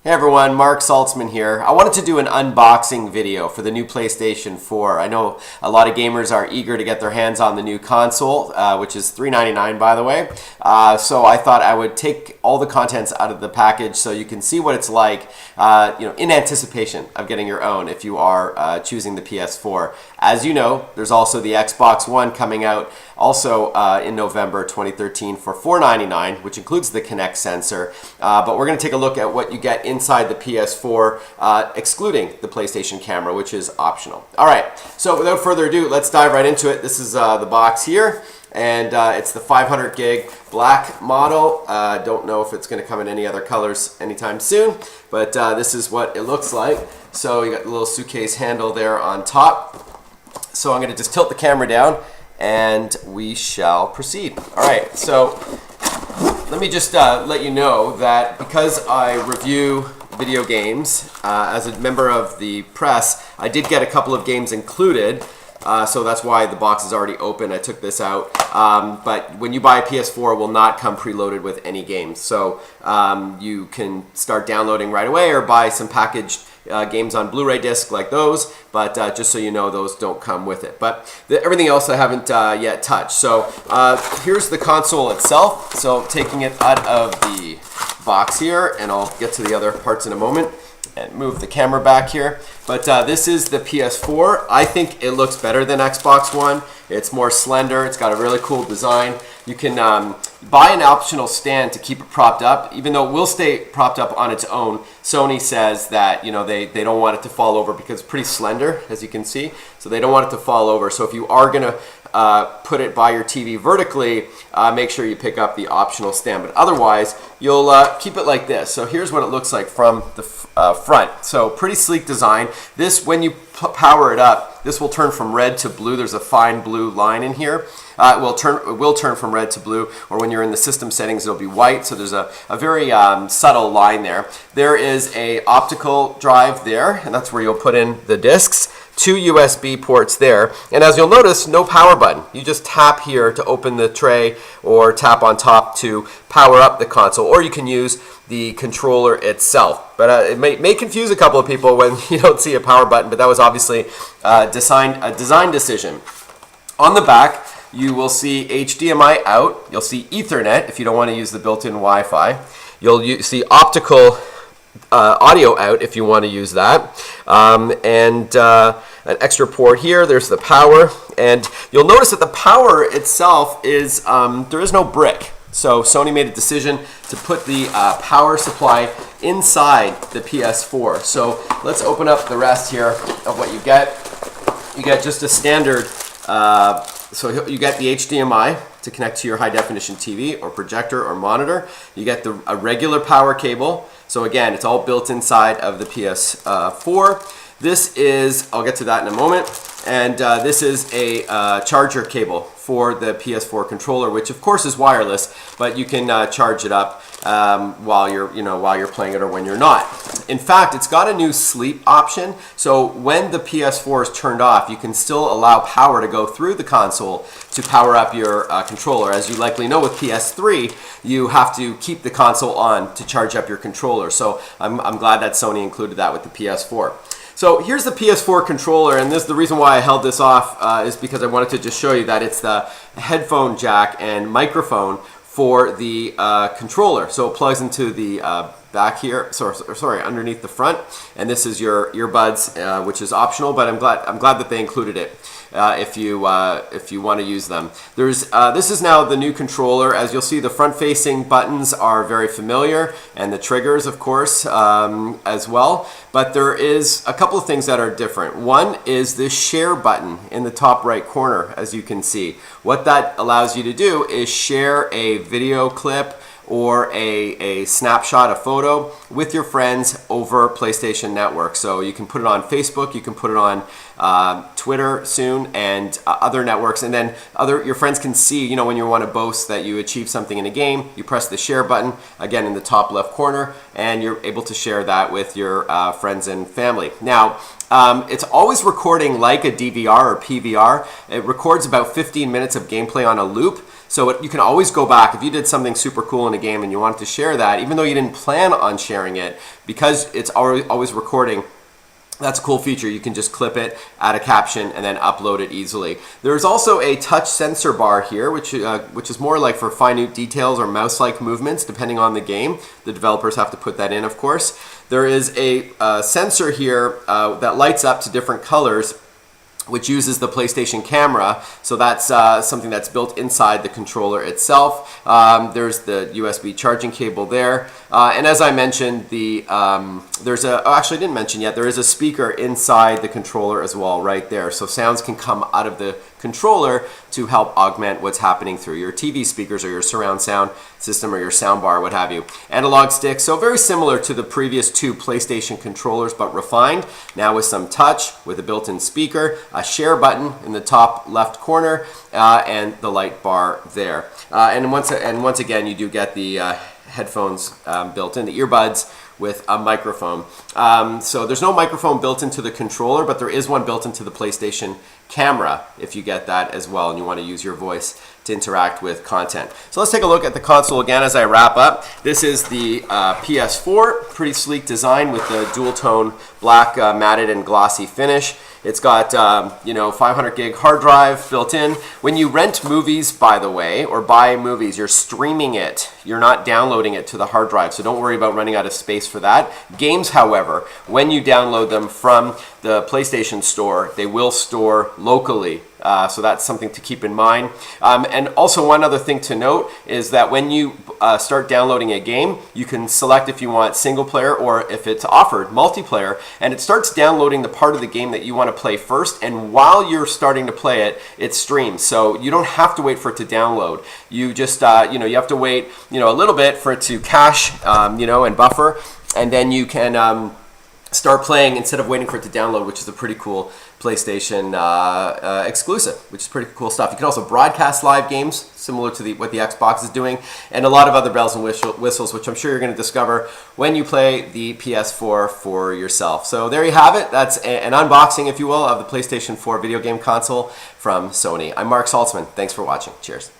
Hey everyone, Marc Saltzman here. I wanted to do an unboxing video for the new PlayStation 4. I know a lot of gamers are eager to get their hands on the new console, which is $399 by the way. So I thought I would take all the contents out of the package so you can see what it's like in anticipation of getting your own if you are choosing the PS4. As you know, there's also the Xbox One coming out also in November 2013 for $499, which includes the Kinect sensor. But we're going to take a look at what you get inside the PS4, excluding the PlayStation camera, which is optional. All right, so without further ado, let's dive right into it. This is the box here, and it's the 500 gig black model. Don't know if it's going to come in any other colors anytime soon, but this is what it looks like. So you got the little suitcase handle there on top. So I'm going to just tilt the camera down and we shall proceed. All right, so let me just let you know that because I review video games as a member of the press, I did get a couple of games included. So that's why the box is already open. I took this out. But when you buy a PS4, it will not come preloaded with any games. So you can start downloading right away or buy some packaged games on Blu-ray disc like those. But just so you know, those don't come with it. But everything else I haven't yet touched. So here's the console itself. So taking it out of the box here, and I'll get to the other parts in a moment and move the camera back here. But this is the PS4. I think it looks better than Xbox One. It's more slender. It's got a really cool design. You can buy an optional stand to keep it propped up, even though it will stay propped up on its own. Sony says that they don't want it to fall over because it's pretty slender, as you can see. So they don't want it to fall over. So if you are gonna put it by your TV vertically, make sure you pick up the optional stand. But otherwise, you'll keep it like this. So here's what it looks like from the front. So pretty sleek design. This, when you power it up, this will turn from red to blue. There's a fine blue line in here. It will turn from red to blue, or when you're in the system settings, it'll be white. So there's a very subtle line there. There is a optical drive there, and that's where you'll put in the discs. 2 USB ports there, and as you'll notice, no power button. You just tap here to open the tray or tap on top to power up the console, or you can use the controller itself. But it may confuse a couple of people when you don't see a power button, but that was obviously a design decision. On the back, you will see HDMI out. You'll see Ethernet if you don't want to use the built-in Wi-Fi. You'll see optical audio out if you want to use that, and an extra port here. There's the power, and you'll notice that the power itself is there is no brick. So Sony made a decision to put the power supply inside the PS4. So let's open up the rest here of what you get. You get just a standard. So you get the HDMI to connect to your high-definition TV or projector or monitor. You get a regular power cable. So again, it's all built inside of the PS4. This is, I'll get to that in a moment, and this is a charger cable for the PS4 controller, which of course is wireless, but you can charge it up while you're playing it or when you're not. In fact, it's got a new sleep option, so when the PS4 is turned off, you can still allow power to go through the console to power up your controller. As you likely know, with PS3, you have to keep the console on to charge up your controller. So I'm glad that Sony included that with the PS4. So here's the PS4 controller, and the reason why I held this off is because I wanted to just show you that it's the headphone jack and microphone for the controller. So it plugs into the back here, sorry, underneath the front, and this is your earbuds, which is optional, but I'm glad that they included it. If you want to use them. This is now the new controller. As you'll see, the front-facing buttons are very familiar, and the triggers, of course, as well. But there is a couple of things that are different. One is this share button in the top right corner, as you can see. What that allows you to do is share a video clip or a snapshot, a photo with your friends over PlayStation Network. So you can put it on Facebook, you can put it on Twitter soon, and other networks, and then your friends can see, when you want to boast that you achieved something in a game, you press the share button, again in the top left corner, and you're able to share that with your friends and family. Now, it's always recording like a DVR or PVR. It records about 15 minutes of gameplay on a loop. So you can always go back if you did something super cool in a game and you wanted to share that, even though you didn't plan on sharing it, because it's always recording. That's a cool feature. You can just clip it, add a caption, and then upload it easily. There's also a touch sensor bar here, which is more like for minute details or mouse-like movements, depending on the game. The developers have to put that in, of course. There is a sensor here that lights up to different colors, which uses the PlayStation camera. So that's something that's built inside the controller itself. There's the USB charging cable there. And as I mentioned, actually I didn't mention yet, there is a speaker inside the controller as well, right there. So sounds can come out of the controller to help augment what's happening through your TV speakers or your surround sound system or your sound bar, what have you. Analog stick, so very similar to the previous two PlayStation controllers, but refined. Now with some touch, with a built-in speaker, a share button in the top left corner, and the light bar there. And once again, you do get the headphones built in, the earbuds with a microphone. So there's no microphone built into the controller, but there is one built into the PlayStation camera if you get that as well and you want to use your voice to interact with content. So let's take a look at the console again as I wrap up. This is the PS4, pretty sleek design with the dual tone black matted and glossy finish. It's got 500 gig hard drive built in. When you rent movies, by the way, or buy movies, you're streaming it. You're not downloading it to the hard drive, so don't worry about running out of space for that. Games, however, when you download them from the PlayStation Store, they will store locally. So that's something to keep in mind. And also one other thing to note is that when you start downloading a game, you can select if you want single player or if it's offered multiplayer, and it starts downloading the part of the game that you want to play first, and while you're starting to play it, it streams. So you don't have to wait for it to download. You just, you have to wait, a little bit for it to cache, and buffer, and then you can start playing instead of waiting for it to download, which is a pretty cool PlayStation exclusive, which is pretty cool stuff. You can also broadcast live games, similar to what the Xbox is doing, and a lot of other bells and whistles, which I'm sure you're going to discover when you play the PS4 for yourself. So there you have it. That's an unboxing, if you will, of the PlayStation 4 video game console from Sony. I'm Marc Saltzman. Thanks for watching. Cheers.